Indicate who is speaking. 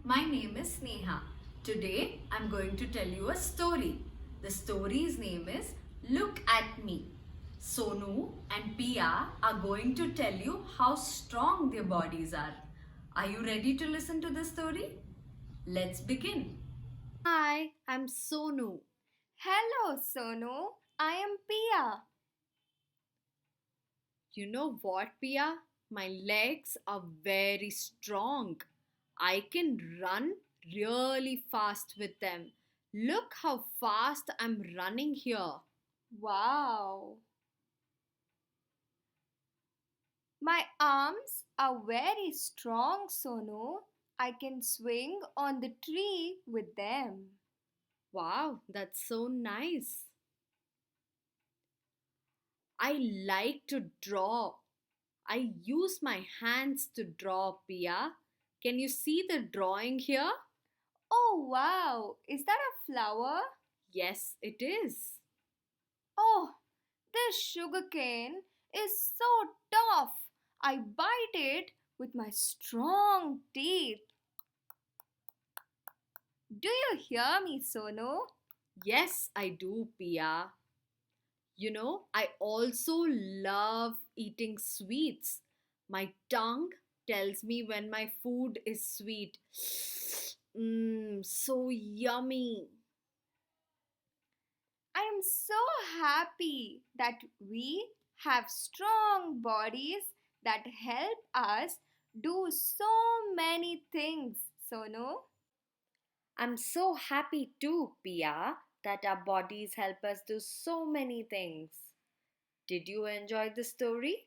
Speaker 1: My name is Sneha. Today I'm going to tell you a story. The story's name is Look at Me. Sonu and Pia are going to tell you how strong their bodies are. Are you ready to listen to the story? Let's begin.
Speaker 2: Hi, I'm Sonu.
Speaker 3: Hello, Sonu. I am Pia.
Speaker 2: You know what, Pia? My legs are very strong. I can run really fast with them. Look how fast I'm running here.
Speaker 3: Wow. My arms are very strong, Sonu. I can swing on the tree with them.
Speaker 2: Wow, that's so nice. I like to draw. I use my hands to draw, Pia. Can you see the drawing here?
Speaker 3: Oh, wow. Is that a flower?
Speaker 2: Yes, it is.
Speaker 3: Oh, this sugarcane is so tough. I bite it with my strong teeth. Do you hear me, Sonu?
Speaker 2: Yes, I do, Pia. I also love eating sweets. My tongue tells me when my food is sweet. Mmm, so yummy.
Speaker 3: I am so happy that we have strong bodies that help us do so many things, Sonu.
Speaker 2: I'm so happy too, Pia, that our bodies help us do so many things. Did you enjoy the story?